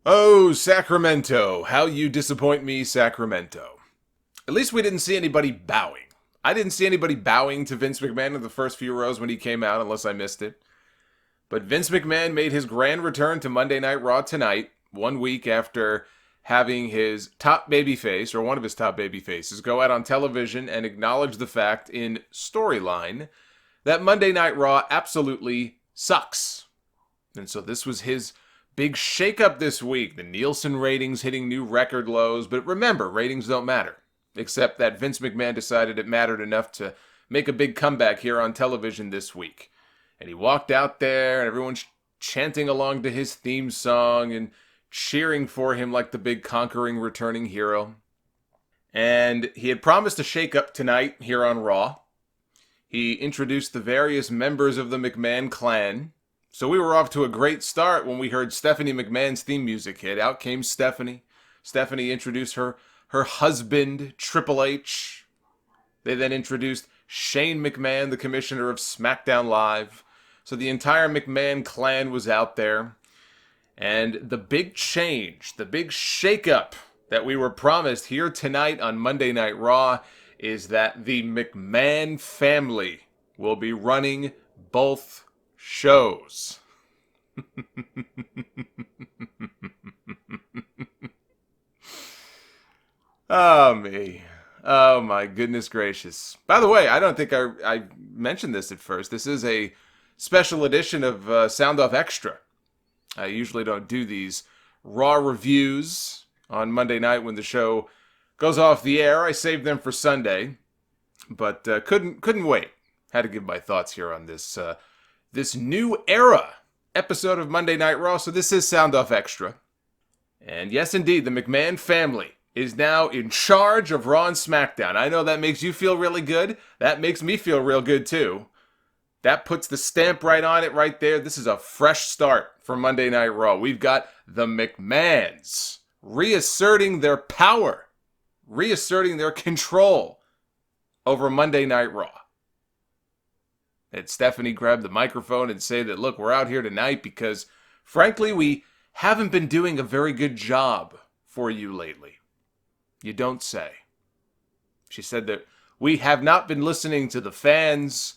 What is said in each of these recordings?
Oh, Sacramento, how you disappoint me, Sacramento. At least we didn't see anybody bowing. I didn't see anybody bowing to Vince McMahon in the first few rows when he came out, unless I missed it. But Vince McMahon made his grand return to Monday Night Raw tonight, 1 week after having his top babyface, or one of his top babyfaces, go out on television and acknowledge the fact in Storyline that Monday Night Raw absolutely sucks. And so this was his big shakeup this week. The Nielsen ratings hitting new record lows. But remember, ratings don't matter. Except that Vince McMahon decided it mattered enough to make a big comeback here on television this week. And he walked out there and everyone's chanting along to his theme song and cheering for him like the big conquering returning hero. And he had promised a shakeup tonight here on Raw. He introduced the various members of the McMahon clan. So we were off to a great start when we heard Stephanie McMahon's theme music hit. Out came Stephanie. Stephanie introduced her husband, Triple H. They then introduced Shane McMahon, the commissioner of SmackDown Live. So the entire McMahon clan was out there. And the big change, the big shakeup that we were promised here tonight on Monday Night Raw is that the McMahon family will be running both shows. Oh, me. Oh, my goodness gracious. By the way, I don't think I mentioned this at first. This is a special edition of Sound Off Extra. I usually don't do these Raw reviews on Monday night when the show goes off the air. I save them for Sunday, but couldn't wait. Had to give my thoughts here on this this new era episode of Monday Night Raw. So this is Sound Off Extra. And yes, indeed, the McMahon family is now in charge of Raw and SmackDown. I know that makes you feel really good. That makes me feel real good, too. That puts the stamp right on it right there. This is a fresh start for Monday Night Raw. We've got the McMahons reasserting their power, reasserting their control over Monday Night Raw. And Stephanie grabbed the microphone and say that, look, we're out here tonight because, frankly, we haven't been doing a very good job for you lately. You don't say. She said that we have not been listening to the fans.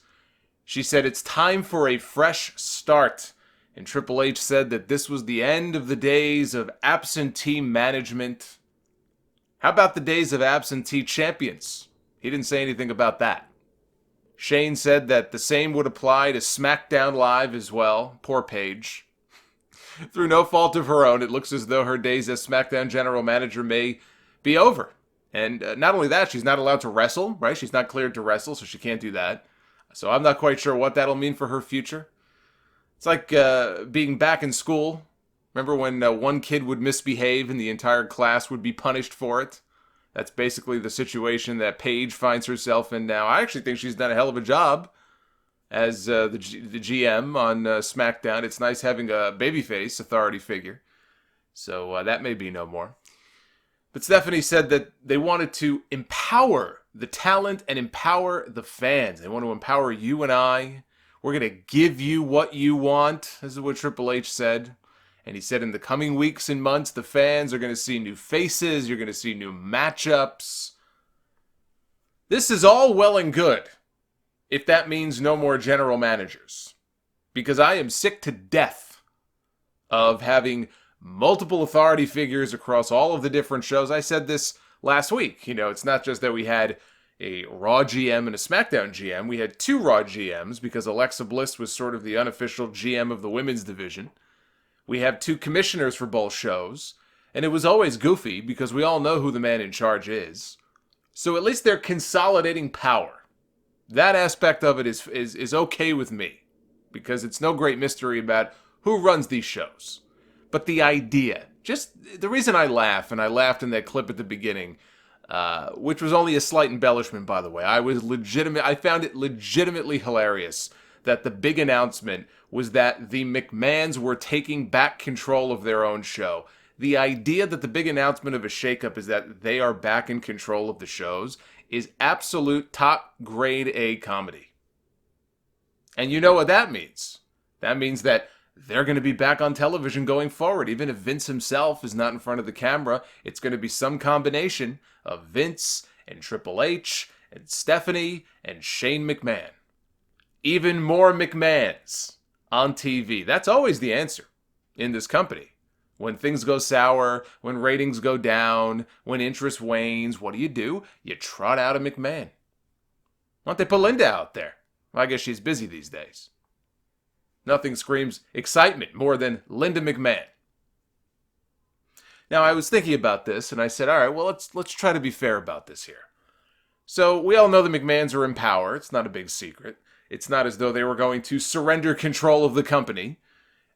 She said it's time for a fresh start. And Triple H said that this was the end of the days of absentee management. How about the days of absentee champions? He didn't say anything about that. Shane said that the same would apply to SmackDown Live as well. Poor Paige. Through no fault of her own, it looks as though her days as SmackDown general manager may be over. And not only that, she's not allowed to wrestle, right? She's not cleared to wrestle, so she can't do that. So I'm not quite sure what that'll mean for her future. It's like being back in school. Remember when one kid would misbehave and the entire class would be punished for it? That's basically the situation that Paige finds herself in now. I actually think she's done a hell of a job as the GM on SmackDown. It's nice having a babyface authority figure. So that may be no more. But Stephanie said that they wanted to empower the talent and empower the fans. They want to empower you and I. We're going to give you what you want. This is what Triple H said. And he said in the coming weeks and months, the fans are going to see new faces. You're going to see new matchups. This is all well and good if that means no more general managers. Because I am sick to death of having multiple authority figures across all of the different shows. I said this last week. You know, it's not just that we had a Raw GM and a SmackDown GM. We had two Raw GMs because Alexa Bliss was sort of the unofficial GM of the women's division. We have two commissioners for both shows. And it was always goofy because we all know who the man in charge is. So at least they're consolidating power. That aspect of it is okay with me. Because it's no great mystery about who runs these shows. But the idea, just the reason I laugh, and I laughed in that clip at the beginning, which was only a slight embellishment, by the way. I found it legitimately hilarious that the big announcement was that the McMahons were taking back control of their own show. the idea that the big announcement of a shakeup is that they are back in control of the shows is absolute top grade A comedy. And you know what that means. That means that they're going to be back on television going forward. Even if Vince himself is not in front of the camera, it's going to be some combination of Vince and Triple H and Stephanie and Shane McMahon. Even more McMahons on TV. That's always the answer in this company. When things go sour, when ratings go down, when interest wanes, what do? You trot out a McMahon. Why don't they put Linda out there? Well, I guess she's busy these days. Nothing screams excitement more than Linda McMahon. Now, I was thinking about this, and I said, all right, well, let's try to be fair about this here. So, we all know the McMahons are in power. It's not a big secret. It's not as though they were going to surrender control of the company.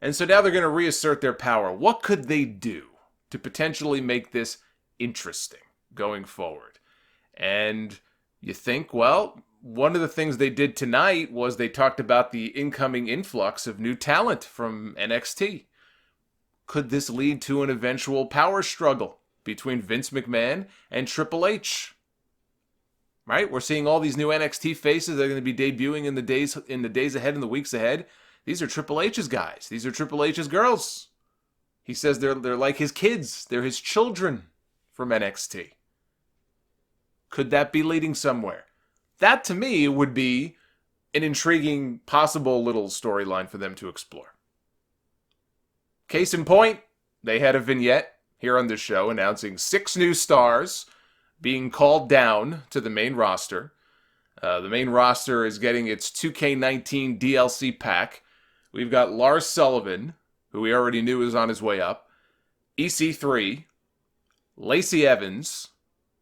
And so now they're going to reassert their power. What could they do to potentially make this interesting going forward? And you think, well, one of the things they did tonight was they talked about the incoming influx of new talent from NXT. Could this lead to an eventual power struggle between Vince McMahon and Triple H? Right? We're seeing all these new NXT faces that are going to be debuting in the days ahead and the weeks ahead. These are Triple H's guys. These are Triple H's girls. He says they're like his kids. They're his children from NXT. Could that be leading somewhere? That, to me, would be an intriguing, possible little storyline for them to explore. Case in point, they had a vignette here on this show announcing 6 new stars being called down to the main roster. The main roster is getting its 2K19 DLC pack. We've got Lars Sullivan, who we already knew is on his way up, EC3, Lacey Evans.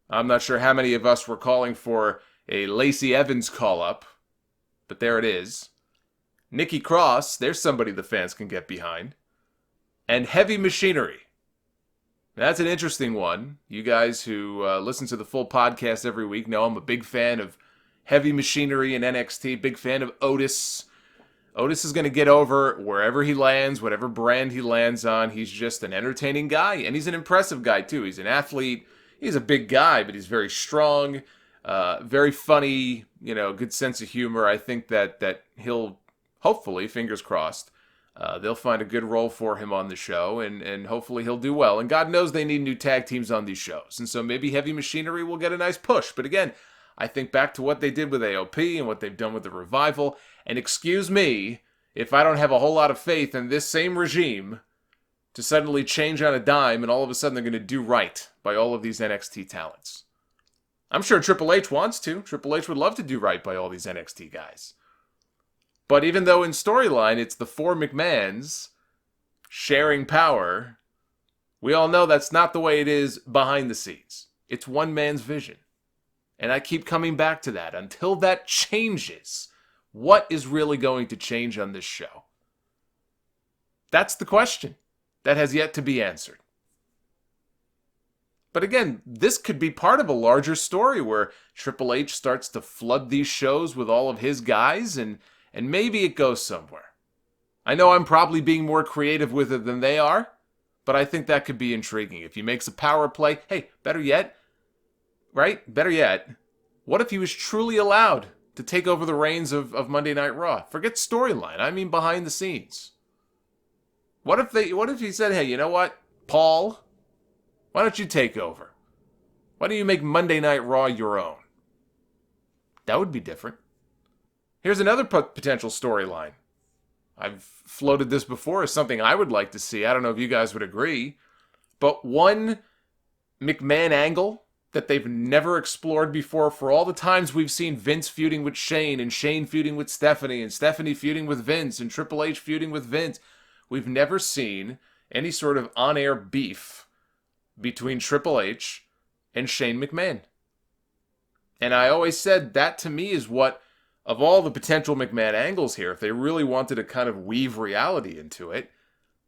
I'm not sure how many of us were calling for a Lacey Evans call-up, but there it is. Nikki Cross, there's somebody the fans can get behind. And Heavy Machinery. That's an interesting one. You guys who listen to the full podcast every week know I'm a big fan of Heavy Machinery and NXT, big fan of Otis. Otis is going to get over wherever he lands, whatever brand he lands on. He's just an entertaining guy, and he's an impressive guy, too. He's an athlete. He's a big guy, but he's very strong. Very funny, good sense of humor. I think that he'll, hopefully, fingers crossed, they'll find a good role for him on the show, and hopefully he'll do well. And God knows they need new tag teams on these shows. And so maybe Heavy Machinery will get a nice push. But again, I think back to what they did with AOP and what they've done with the Revival. And excuse me if I don't have a whole lot of faith in this same regime to suddenly change on a dime and all of a sudden they're going to do right by all of these NXT talents. I'm sure Triple H wants to. Triple H would love to do right by all these NXT guys. But even though in storyline it's the 4 McMahons sharing power, we all know that's not the way it is behind the scenes. It's one man's vision. And I keep coming back to that. Until that changes, what is really going to change on this show? That's the question that has yet to be answered. But again, this could be part of a larger story where Triple H starts to flood these shows with all of his guys, and maybe it goes somewhere. I know I'm probably being more creative with it than they are, but I think that could be intriguing. If he makes a power play, hey, better yet, what if he was truly allowed to take over the reins of Monday Night Raw? Forget storyline, I mean behind the scenes. What if he said, hey, you know what, Paul, why don't you take over? Why don't you make Monday Night Raw your own? That would be different. Here's another potential storyline. I've floated this before as something I would like to see. I don't know if you guys would agree. But one McMahon angle that they've never explored before, for all the times we've seen Vince feuding with Shane, and Shane feuding with Stephanie, and Stephanie feuding with Vince, and Triple H feuding with Vince, we've never seen any sort of on-air beef between Triple H and Shane McMahon. And I always said that to me is what, of all the potential McMahon angles here, if they really wanted to kind of weave reality into it,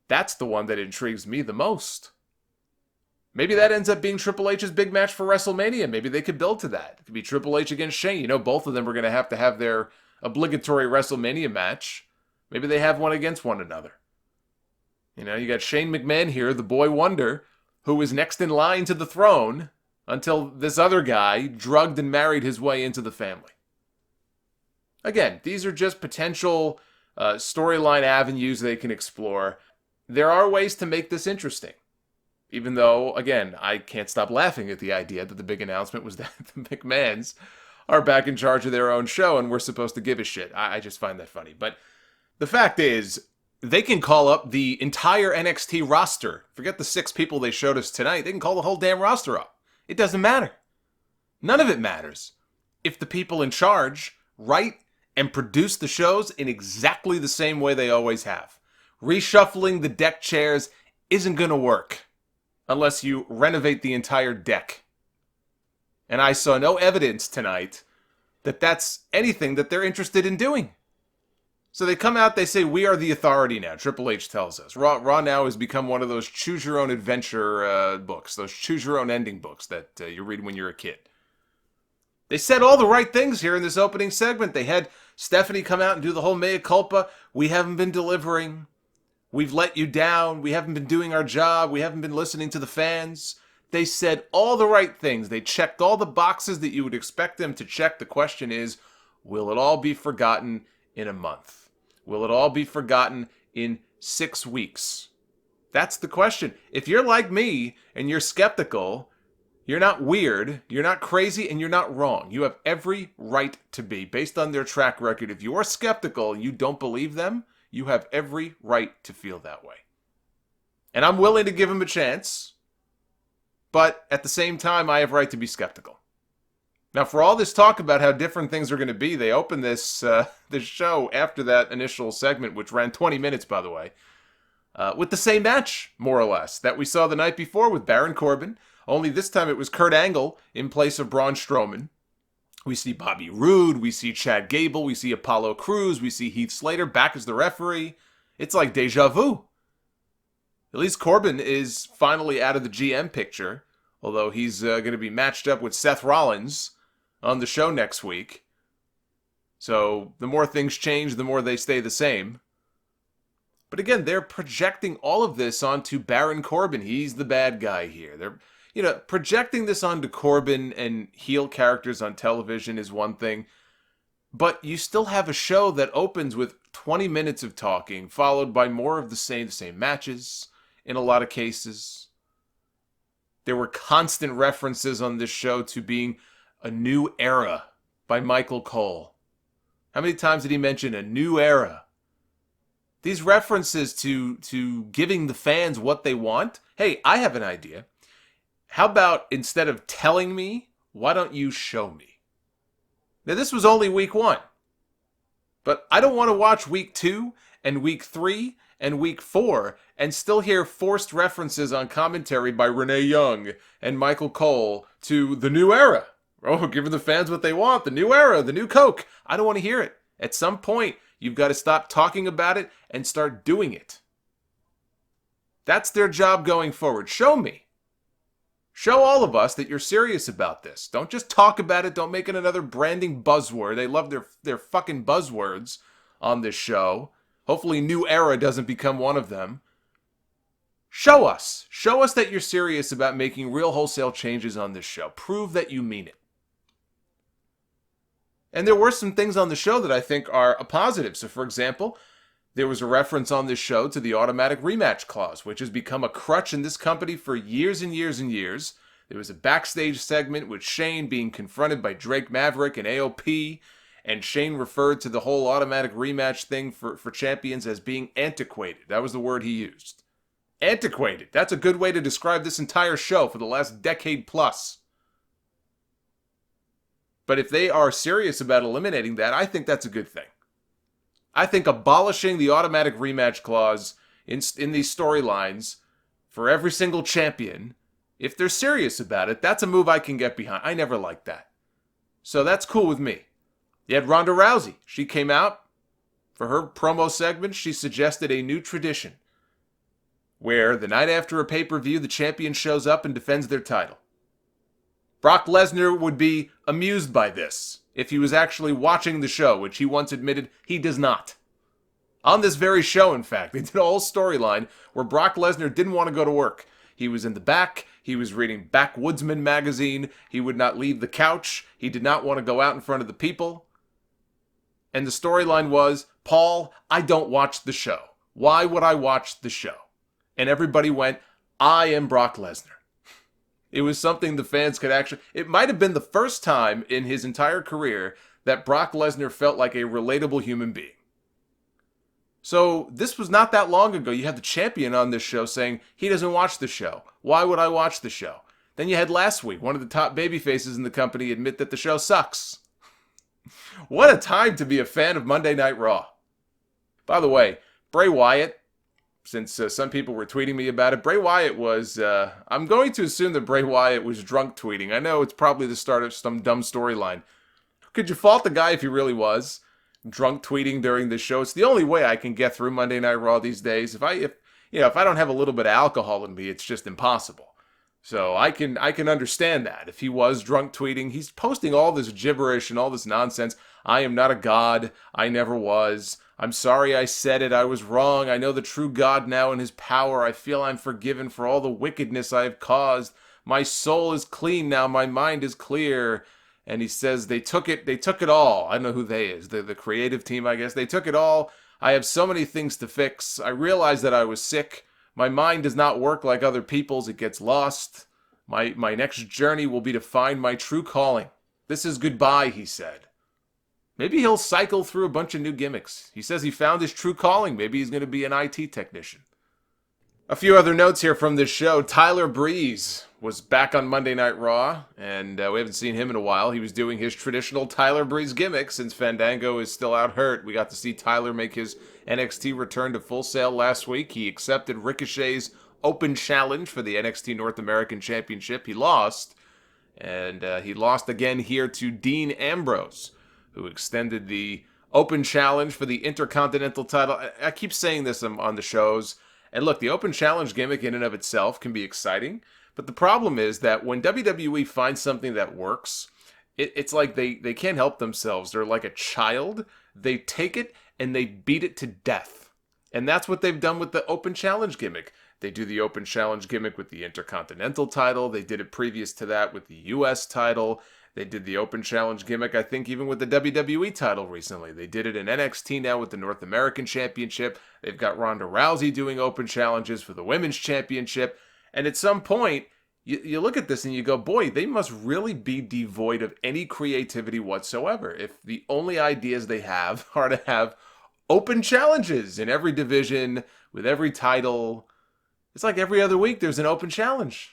that's the one that intrigues me the most. Maybe that ends up being Triple H's big match for WrestleMania. Maybe they could build to that. It could be Triple H against Shane. Both of them are going to have their obligatory WrestleMania match. Maybe they have one against one another. You know, you got Shane McMahon here, the boy wonder, who was next in line to the throne until this other guy drugged and married his way into the family. Again, these are just potential storyline avenues they can explore. There are ways to make this interesting. Even though, again, I can't stop laughing at the idea that the big announcement was that the McMahons are back in charge of their own show and we're supposed to give a shit. I just find that funny. But the fact is, they can call up the entire NXT roster. Forget the 6 people they showed us tonight. They can call the whole damn roster up. It doesn't matter. None of it matters if the people in charge write and produce the shows in exactly the same way they always have. Reshuffling the deck chairs isn't going to work unless you renovate the entire deck. And I saw no evidence tonight that that's anything that they're interested in doing. So they come out, they say, we are the authority now, Triple H tells us. Raw now has become one of those choose-your-own-adventure books, those choose-your-own-ending books that you read when you're a kid. They said all the right things here in this opening segment. They had Stephanie come out and do the whole mea culpa. We haven't been delivering. We've let you down. We haven't been doing our job. We haven't been listening to the fans. They said all the right things. They checked all the boxes that you would expect them to check. The question is, will it all be forgotten in a month? Will it all be forgotten in 6 weeks? That's the question. If you're like me and you're skeptical, you're not weird, you're not crazy, and you're not wrong. You have every right to be, based on their track record. If you are skeptical and you don't believe them, you have every right to feel that way. And I'm willing to give them a chance, but at the same time, I have right to be skeptical. Now, for all this talk about how different things are going to be, they opened this show after that initial segment, which ran 20 minutes, by the way, with the same match, more or less, that we saw the night before with Baron Corbin. Only this time it was Kurt Angle in place of Braun Strowman. We see Bobby Roode, we see Chad Gable, we see Apollo Crews, we see Heath Slater back as the referee. It's like deja vu. At least Corbin is finally out of the GM picture, although he's going to be matched up with Seth Rollins on the show next week. So the more things change, the more they stay the same. But again, they're projecting all of this onto Baron Corbin. He's the bad guy here. They're, projecting this onto Corbin and heel characters on television is one thing. But you still have a show that opens with 20 minutes of talking, followed by more of the same matches in a lot of cases. There were constant references on this show to being a new era by Michael Cole. How many times did he mention a new era? These references to giving the fans what they want. Hey, I have an idea. How about instead of telling me, why don't you show me? Now, this was only week 1. But I don't want to watch week 2 and week 3 and week 4 and still hear forced references on commentary by Renee Young and Michael Cole to the new era. Oh, giving the fans what they want, the new era, the new Coke. I don't want to hear it. At some point, you've got to stop talking about it and start doing it. That's their job going forward. Show me. Show all of us that you're serious about this. Don't just talk about it. Don't make it another branding buzzword. They love their fucking buzzwords on this show. Hopefully New Era doesn't become one of them. Show us. Show us that you're serious about making real wholesale changes on this show. Prove that you mean it. And there were some things on the show that I think are a positive. So, for example, there was a reference on this show to the automatic rematch clause, which has become a crutch in this company for years and years and years. There was a backstage segment with Shane being confronted by Drake Maverick and AOP, and Shane referred to the whole automatic rematch thing for champions as being antiquated. That was the word he used. Antiquated. That's a good way to describe this entire show for the last decade plus. But if they are serious about eliminating that, I think that's a good thing. I think abolishing the automatic rematch clause in these storylines for every single champion, if they're serious about it, that's a move I can get behind. I never liked that. So that's cool with me. You had Ronda Rousey. She came out for her promo segment. She suggested a new tradition where the night after a pay-per-view, the champion shows up and defends their title. Brock Lesnar would be amused by this if he was actually watching the show, which he once admitted he does not. On this very show, in fact, they did a whole storyline where Brock Lesnar didn't want to go to work. He was in the back. He was reading Backwoodsman magazine. He would not leave the couch. He did not want to go out in front of the people. And the storyline was, Paul, I don't watch the show. Why would I watch the show? And everybody went, I am Brock Lesnar. It was something the fans could actually... It might have been the first time in his entire career that Brock Lesnar felt like a relatable human being. So this was not that long ago. You had the champion on this show saying he doesn't watch the show. Why would I watch the show? Then you had last week one of the top babyfaces in the company admit that the show sucks. What a time to be a fan of Monday Night Raw. By the way, Bray Wyatt, since some people were tweeting me about it, Bray Wyatt was, I'm going to assume that Bray Wyatt was drunk tweeting. I know it's probably the start of some dumb storyline. Could you fault the guy if he really was drunk tweeting during the show? It's the only way I can get through Monday Night Raw these days. If I don't have a little bit of alcohol in me, it's just impossible. So I can understand that. If he was drunk tweeting, he's posting all this gibberish and all this nonsense. I am not a god. I never was. I'm sorry I said it. I was wrong. I know the true God now and his power. I feel I'm forgiven for all the wickedness I have caused. My soul is clean now. My mind is clear. And he says they took it all. I don't know who they is. The creative team, I guess. They took it all. I have so many things to fix. I realized that I was sick. My mind does not work like other people's. It gets lost. My next journey will be to find my true calling. This is goodbye, he said. Maybe he'll cycle through a bunch of new gimmicks. He says he found his true calling. Maybe he's going to be an IT technician. A few other notes here from this show. Tyler Breeze was back on Monday Night Raw, and we haven't seen him in a while. He was doing his traditional Tyler Breeze gimmick since Fandango is still out hurt. We got to see Tyler make his NXT return to Full Sail last week. He accepted Ricochet's open challenge for the NXT North American Championship. He lost, and he lost again here to Dean Ambrose, who extended the open challenge for the Intercontinental title. I keep saying this on the shows. And look, the open challenge gimmick in and of itself can be exciting. But the problem is that when WWE finds something that works, it's like they can't help themselves. They're like a child. They take it and they beat it to death. And that's what they've done with the open challenge gimmick. They do the open challenge gimmick with the Intercontinental title. They did it previous to that with the US title. They did the open challenge gimmick, I think, even with the WWE title recently. They did it in NXT now with the North American Championship. They've got Ronda Rousey doing open challenges for the Women's Championship. And at some point, you look at this and you go, boy, they must really be devoid of any creativity whatsoever if the only ideas they have are to have open challenges in every division with every title. It's like every other week there's an open challenge.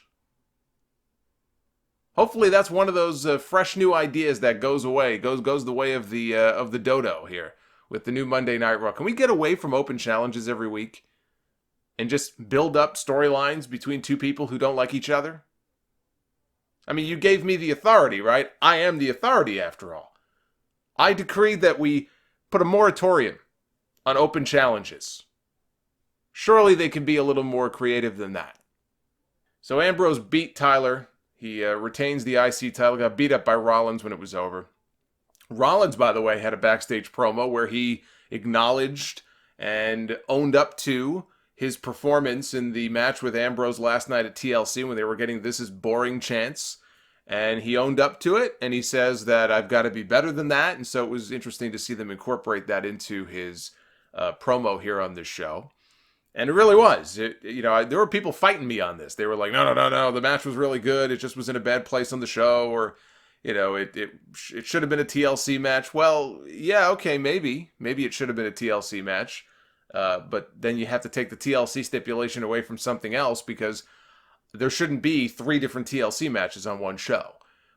Hopefully that's one of those fresh new ideas that goes away, goes the way of the dodo here with the new Monday Night Raw. Can we get away from open challenges every week and just build up storylines between two people who don't like each other? I mean, you gave me the authority, right? I am the authority after all. I decree that we put a moratorium on open challenges. Surely they can be a little more creative than that. So Ambrose beat Tyler. He retains the IC title, got beat up by Rollins when it was over. Rollins, by the way, had a backstage promo where he acknowledged and owned up to his performance in the match with Ambrose last night at TLC when they were getting "This is boring" chants. And he owned up to it, and he says that I've got to be better than that. And so it was interesting to see them incorporate that into his promo here on this show. And it really was. There were people fighting me on this. They were like, no, the match was really good. It just was in a bad place on the show. Or, it should have been a TLC match. Well, yeah, okay, maybe. Maybe it should have been a TLC match. But then you have to take the TLC stipulation away from something else because there shouldn't be 3 different TLC matches on one show.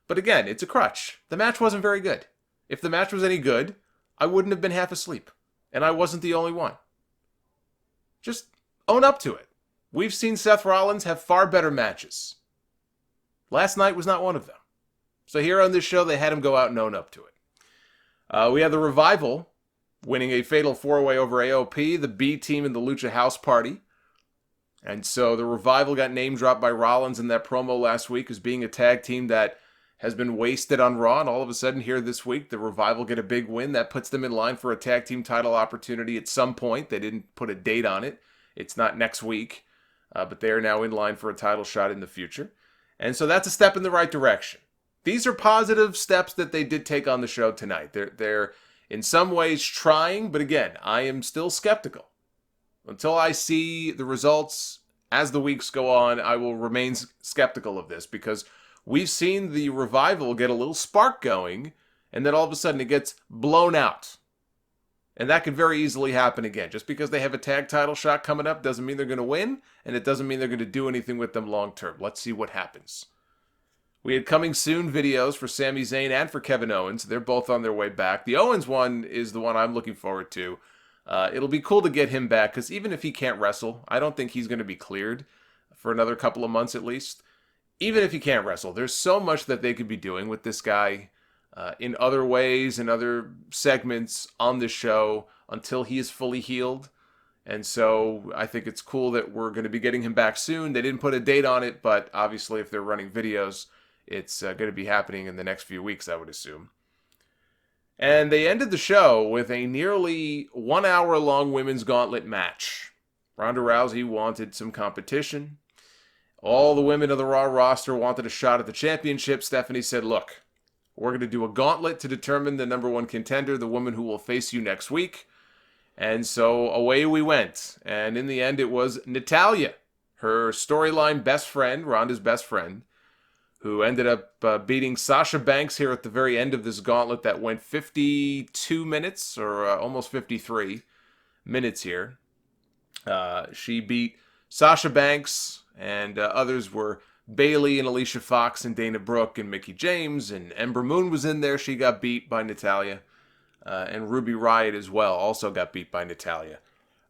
But again, it's a crutch. The match wasn't very good. If the match was any good, I wouldn't have been half asleep. And I wasn't the only one. Just own up to it. We've seen Seth Rollins have far better matches. Last night was not one of them. So here on this show, they had him go out and own up to it. We have the Revival winning a fatal 4-way over AOP, the B team in the Lucha House Party. And so the Revival got name dropped by Rollins in that promo last week as being a tag team that has been wasted on Raw, and all of a sudden here this week, the Revival get a big win. That puts them in line for a tag team title opportunity at some point. They didn't put a date on it. It's not next week, but they are now in line for a title shot in the future. And so that's a step in the right direction. These are positive steps that they did take on the show tonight. They're in some ways trying, but again, I am still skeptical. Until I see the results as the weeks go on, I will remain skeptical of this, because we've seen the Revival get a little spark going, and then all of a sudden it gets blown out. And that could very easily happen again. Just because they have a tag title shot coming up doesn't mean they're going to win, and it doesn't mean they're going to do anything with them long term. Let's see what happens. We had coming soon videos for Sami Zayn and for Kevin Owens. They're both on their way back. The Owens one is the one I'm looking forward to. It'll be cool to get him back, because even if he can't wrestle, I don't think he's going to be cleared for another couple of months at least. Even if he can't wrestle, there's so much that they could be doing with this guy in other ways, in other segments on the show until he is fully healed. And so I think it's cool that we're going to be getting him back soon. They didn't put a date on it, but obviously if they're running videos, it's going to be happening in the next few weeks, I would assume. And they ended the show with a nearly 1 hour long women's gauntlet match. Ronda Rousey wanted some competition. All the women of the Raw roster wanted a shot at the championship. Stephanie said, look, we're going to do a gauntlet to determine the number one contender, the woman who will face you next week. And so away we went. And in the end, it was Natalya, her storyline best friend, Ronda's best friend, who ended up beating Sasha Banks here at the very end of this gauntlet that went 52 minutes, or almost 53 minutes here. She beat Sasha Banks, and others were Bayley and Alicia Fox and Dana Brooke and Mickie James, and Ember Moon was in there. She got beat by Natalya. And Ruby Riott as well also got beat by Natalya.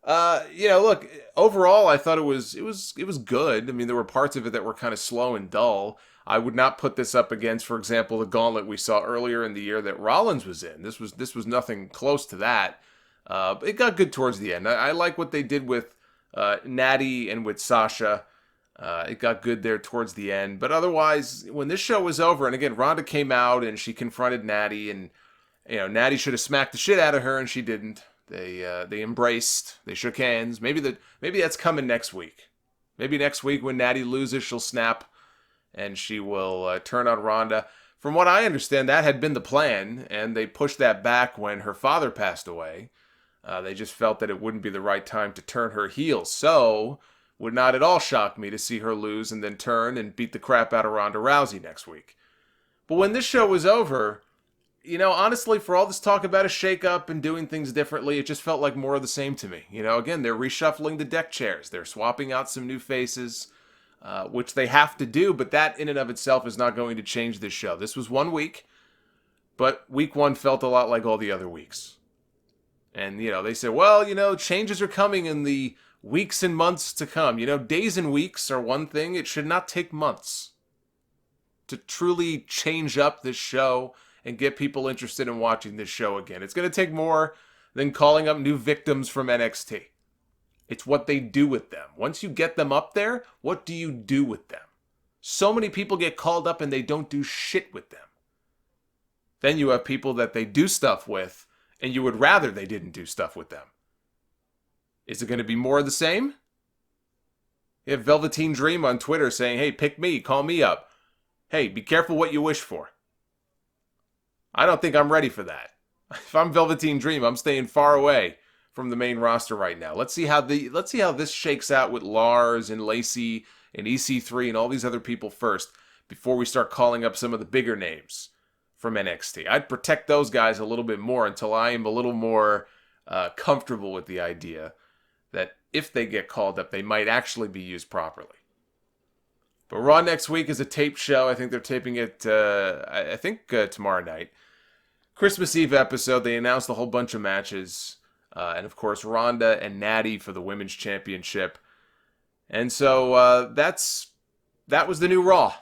Look, overall I thought it was good. I mean, there were parts of it that were kind of slow and dull. I would not put this up against, for example, the gauntlet we saw earlier in the year that Rollins was in. This was nothing close to that. But it got good towards the end. I like what they did with Natty and with Sasha. It got good there towards the end. But otherwise, when this show was over, and again, Ronda came out and she confronted Natty, and Natty should have smacked the shit out of her, and she didn't. They embraced. They shook hands. Maybe that's coming next week. Maybe next week when Natty loses, she'll snap, and she will turn on Ronda. From what I understand, that had been the plan, and they pushed that back when her father passed away. They just felt that it wouldn't be the right time to turn her heel. So, would not at all shock me to see her lose and then turn and beat the crap out of Ronda Rousey next week. But when this show was over, honestly, for all this talk about a shakeup and doing things differently, it just felt like more of the same to me. Again, they're reshuffling the deck chairs. They're swapping out some new faces, which they have to do, but that in and of itself is not going to change this show. This was 1 week, but week one felt a lot like all the other weeks. And, they said, well, changes are coming in the weeks and months to come. Days and weeks are one thing. It should not take months to truly change up this show and get people interested in watching this show again. It's going to take more than calling up new victims from NXT. It's what they do with them. Once you get them up there, what do you do with them? So many people get called up and they don't do shit with them. Then you have people that they do stuff with, and you would rather they didn't do stuff with them. Is it going to be more of the same? You have Velveteen Dream on Twitter saying, hey, pick me, call me up. Hey, be careful what you wish for. I don't think I'm ready for that. If I'm Velveteen Dream, I'm staying far away from the main roster right now. Let's see how this shakes out with Lars and Lacey and EC3 and all these other people first before we start calling up some of the bigger names from NXT. I'd protect those guys a little bit more until I am a little more comfortable with the idea that if they get called up, they might actually be used properly. But Raw next week is a taped show. I think they're taping it, tomorrow night. Christmas Eve episode, they announced a whole bunch of matches. And of course, Ronda and Natty for the Women's Championship. And so that was the new Raw.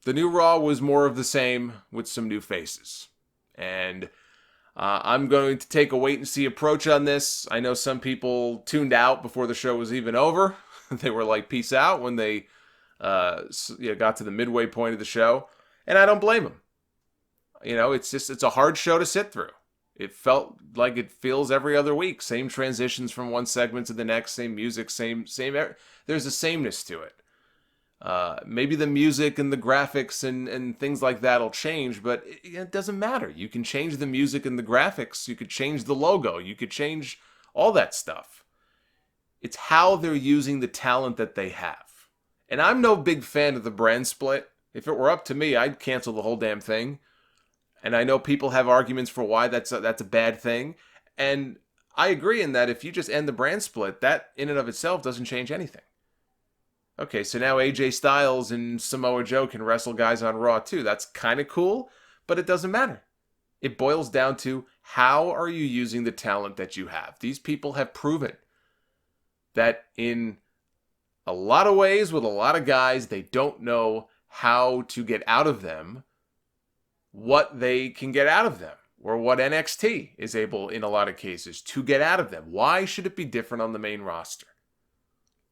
The new Raw was more of the same with some new faces. And I'm going to take a wait-and-see approach on this. I know some people tuned out before the show was even over. They were like, peace out, when they got to the midway point of the show. And I don't blame him. It's a hard show to sit through. It felt like it feels every other week. Same transitions from one segment to the next, same music, same. There's a sameness to it. Maybe the music and the graphics and things like that will change, but it doesn't matter. You can change the music and the graphics. You could change the logo. You could change all that stuff. It's how they're using the talent that they have. And I'm no big fan of the brand split. If it were up to me, I'd cancel the whole damn thing. And I know people have arguments for why that's a bad thing. And I agree in that if you just end the brand split, that in and of itself doesn't change anything. Okay, so now AJ Styles and Samoa Joe can wrestle guys on Raw too. That's kind of cool, but it doesn't matter. It boils down to how are you using the talent that you have? These people have proven that in a lot of ways with a lot of guys, they don't know how to get out of them what they can get out of them, or what NXT is able, in a lot of cases, to get out of them. Why should it be different on the main roster?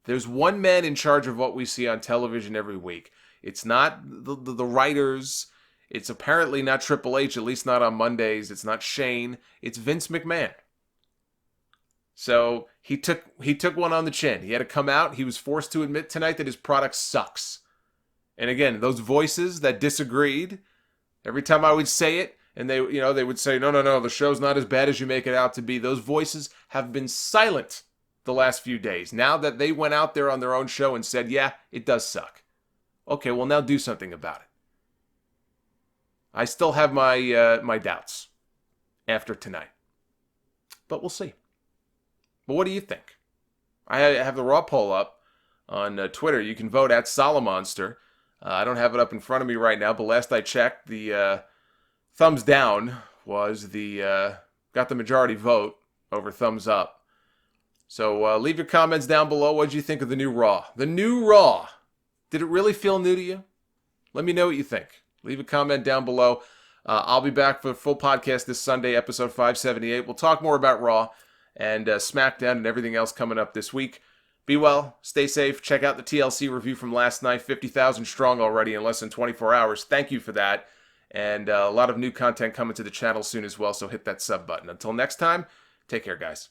There's one man in charge of what we see on television every week. It's not the writers. It's apparently not Triple H, at least not on Mondays. It's not Shane. It's Vince McMahon. So he took one on the chin. He had to come out. He was forced to admit tonight that his product sucks. And again, those voices that disagreed, every time I would say it, and they would say, no, the show's not as bad as you make it out to be. Those voices have been silent the last few days. Now that they went out there on their own show and said, yeah, it does suck. Okay, well, now do something about it. I still have my doubts after tonight. But we'll see. But what do you think? I have the Raw poll up on Twitter. You can vote at Solomonster. I don't have it up in front of me right now, but last I checked, the thumbs down was got the majority vote over thumbs up. So leave your comments down below. What did you think of the new Raw? The new Raw. Did it really feel new to you? Let me know what you think. Leave a comment down below. I'll be back for a full podcast this Sunday, episode 578. We'll talk more about Raw and SmackDown and everything else coming up this week. Be well, stay safe, check out the TLC review from last night, 50,000 strong already in less than 24 hours. Thank you for that. And a lot of new content coming to the channel soon as well, so hit that sub button. Until next time, take care, guys.